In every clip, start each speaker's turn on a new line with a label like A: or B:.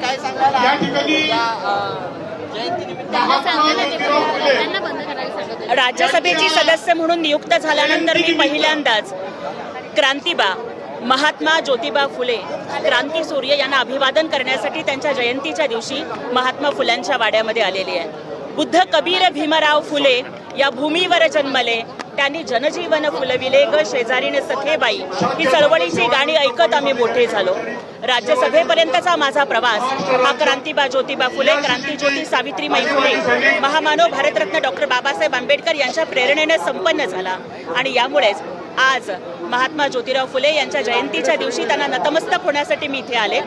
A: काय सांगाल
B: या ठिकाणी
C: राज्यसभेची सदस्य म्हणून नियुक्त झाल्यानंतर मी पहिल्यांदाच क्रांतीबा महात्मा ज्योतिबा फुले क्रांतीसूर्य यांना अभिवादन करण्यासाठी त्यांच्या जयंतीच्या दिवशी महात्मा फुल्यांच्या वाड्यामध्ये आलेली आहे. बुद्ध कबीर भीमराव फुले या भूमीवर जन्मले, त्यांनी जनजीवन फुलविले ग शेजारीने सखेबाई, ही चळवळीची गाणी ऐकत आम्ही मोठे झालो. राज्यसभेपर्यंतचा माझा प्रवास हा क्रांतीबा ज्योतिबा फुले, क्रांतीज्योती सावित्रीबाई फुले, महामानव भारतरत्न डॉक्टर बाबासाहेब आंबेडकर यांच्या प्रेरणेने संपन्न झाला. आणि यामुळेच आज महात्मा ज्योतिराव फुले यांच्या जयंतीच्या दिवशी त्यांना नतमस्तक होण्यासाठी मी इथे आले.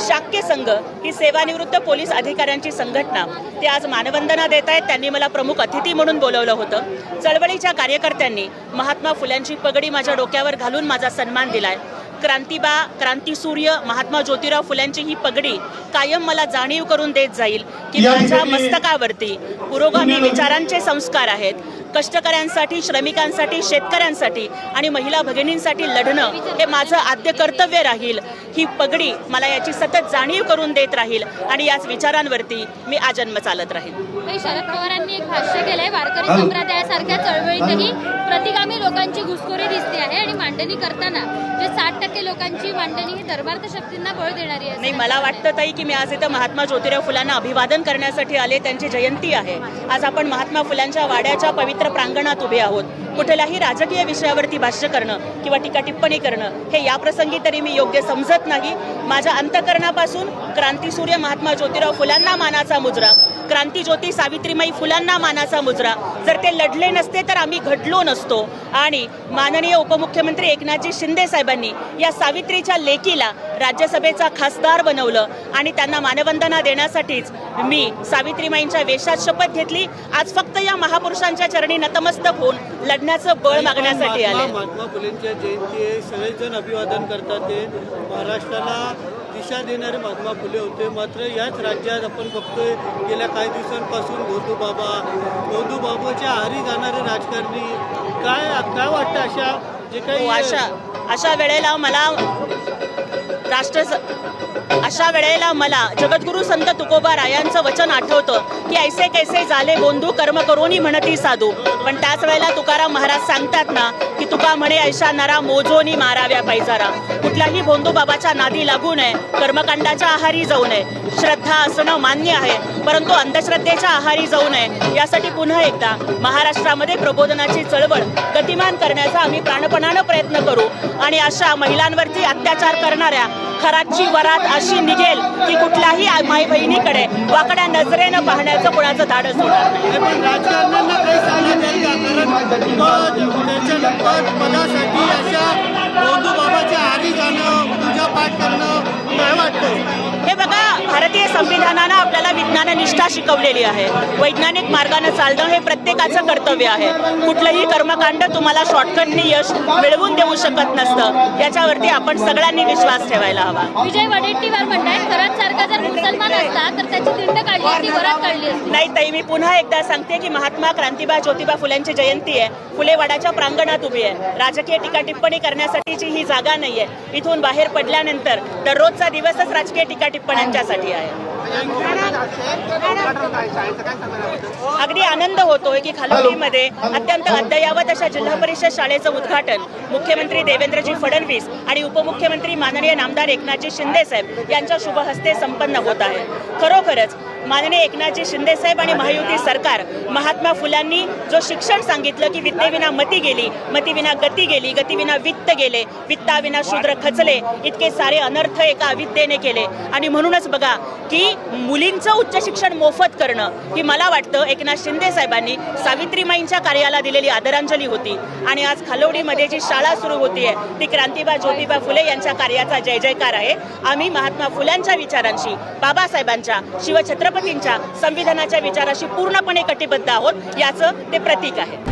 C: शाक्य संघ ही सेवानिवृत्त पोलीस अधिकाऱ्यांची संघटना, ते आज मानवंदना देत आहेत. त्यांनी मला प्रमुख अतिथी म्हणून बोलवलं होतं. चळवळीच्या कार्यकर्त्यांनी महात्मा फुल्यांची पगडी माझ्या डोक्यावर घालून माझा सन्मान दिलाय. क्रांतीबा, क्रांतीसूर्य महात्मा ज्योतिराव फुल्यांची ही पगडी कायम मला जाणीव करून देत जाईल की माझ्या मस्तकावरती पुरोगामी विचारांचे संस्कार आहेत. कष्टकऱ्यांसाठी, श्रमिकांसाठी, शेतकऱ्यांसाठी आणि महिला भगिनींसाठी लढणं हे माझं आद्य कर्तव्य राहील. ही पगडी मला याची सतत जाणीव करून देत राहील आणि याच विचारांवरती मी आजन्म चालत राहील.
D: शरद पवारांनी एक भाष्य केलंय, वारकरी संप्रदायासारख्या चळवळीतही प्रतिगामी लोकांची घुसखोरी दिसते आहे आणि मांडणी करताना जे 60% लोकांची मांडणी ही धर्मार्थ शक्तींना बळ देणारी आहे.
C: नाही, मला वाटतं ताई की मी आज इथं महात्मा ज्योतिराव फुलांना अभिवादन करण्यासाठी आले. त्यांची जयंती आहे. आज आपण महात्मा फुलांच्या वाड्याच्या पवित्र प्रांगणात उभे आहोत. कुठल्याही राजकीय विषयावरती भाष्य करणं किंवा टीका टिप्पणी करणं हे या प्रसंगी तरी मी योग्य समजत नाही. माझ्या अंतःकरणापासून क्रांतीसूर्य महात्मा ज्योतिराव फुलांना मानाचा मुजरा, क्रांतीज्योती सावित्रीबाई फुलांना मानाचा मुजरा. जर ते लढले नसते तर आम्ही घडलो नसतो. आणि माननीय उपमुख्यमंत्री एकनाथजी शिंदे साहेबांनी या सावित्रीच्या लेकीला राज्यसभेचा खासदार बनवलं आणि त्यांना मानवंदना देण्यासाठीच मी सावित्रीबाईंच्या वेशात शपथ घेतली. आज फक्त या महापुरुषांच्या चरणी नतमस्तक होऊन लढण्याचं बळ मागण्यासाठी आले.
E: महात्मा फुलेंच्या जयंती आहे, सगळेजण अभिवादन करतात. ते महाराष्ट्राला दिशा देणारे महात्मा फुले होते. मात्र याच राज्यात आपण बघतोय गेल्या काही दिवसांपासून भोंदूबाबूच्या आहारी जाणारे राजकारणी. काय वाटतं अशा जे काही
C: अशा वेळेला मला जगद्गुरु संत तुकोबा रायांचं वचन आठवतं की ऐसे कैसे झाले बोंधू कर्म करोनी म्हणती साधू. पण त्याच वेळेला तुकाराम महाराज सांगतात ना की तुका म्हणे ऐशा नरा मोजोनी माराव्या पैजारा. कुठल्याही भोंदू बाबाच्या नादी लागू नये, कर्मकांडाच्या आहारी जाऊ नये. श्रद्धा असणं मान्य आहे, परंतु अंधश्रद्धेच्या आहारी जाऊ नये. यासाठी पुन्हा एकदा महाराष्ट्रामध्ये प्रबोधनाची चळवळ गतिमान करण्याचा आम्ही प्राणपणानं प्रयत्न करू. आणि अशा महिलांवरती अत्याचार करणाऱ्या खराची वरात अशी निघेल की कुठल्याही माई बहिणीकडे वाकड्या नजरेनं पाहण्याचं कोणाचं धाडस होणार नाही.
E: पण राजकारण्यांना काही सांगण्यात येईल का? कारण त्याच्या पदासाठी अशा भोंदूबाबाच्या आहारी जाणं, पूजापाठ करणं काय वाटतं?
C: हे बघा, भारतीय संविधानानं आपल्याला विज्ञाननिष्ठा शिकवलेली आहे. वैज्ञानिक मार्गाने चालणं हे प्रत्येकाचं कर्तव्य आहे. कुठलंही कर्मकांड तुम्हाला शॉर्टकटने यश मिळवून देऊ शकत नसतं. याच्यावरती आपण सगळ्यांनी विश्वास ठेवायला हवा.
D: विजय वडेट्टीवार म्हणतात खरंच सारखा जर मुसलमान असता तर त्याची दिंड काढली असती, वरात काढली असती.
C: नाही ताई, मी पुन्हा एकदा सांगते की महात्मा क्रांतीबा ज्योतिबा फुल्यांची जयंती आहे. फुले वाड्याच्या प्रांगणात उभी आहे. राजकीय टीका टिप्पणी करण्यासाठीची ही जागा नाहीये. इथून बाहेर पडल्यानंतर दररोजचा दिवसच राजकीय टीका टिप्पण्यांच्यासाठी आहे. अगदी आनंद होतोय की खालोलीमध्ये अत्यंत अद्ययावत अशा जिल्हा परिषद शाळेचं उद्घाटन मुख्यमंत्री देवेंद्रजी फडणवीस आणि उपमुख्यमंत्री माननीय नामदार एकनाथजी शिंदे साहेब यांच्या शुभ हस्ते संपन्न होत आहे. खरोखरच माननीय एकनाथजी शिंदे साहेब आणि महायुती सरकार महात्मा फुलांनी जो शिक्षण सांगितलं की विद्येविना मती गेली, मतीविना गती गेली, गतीविना वित्त गेले, वित्ताविना शूद्र खचले, इतके सारे अनर्थ एका अविद्येने केले. आणि म्हणूनच बघा की मुलींचं उच्च शिक्षण मोफत करणं ही मला वाटतं एकनाथ शिंदे साहेबांनी सावित्रीबाईंच्या कार्याला दिलेली आदरांजली होती. आणि आज खालोडीमध्ये जी शाळा सुरू होतीये ती क्रांतीबा ज्योतिबा फुले यांच्या कार्याचा जय जयकार आहे. आम्ही महात्मा फुल्यांच्या विचारांशी, बाबासाहेबांच्या, शिवछत्रपतींच्या, संविधानाच्या विचाराशी पूर्णपणे कटिबद्ध आहोत, याचं ते प्रतीक आहे.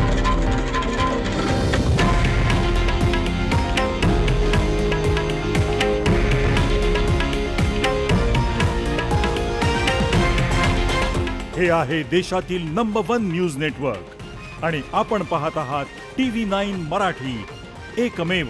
F: हे आहे देशातील नंबर 1 न्यूज नेटवर्क आणि आपण पाहत आहात TV9 मराठी, एकमेव.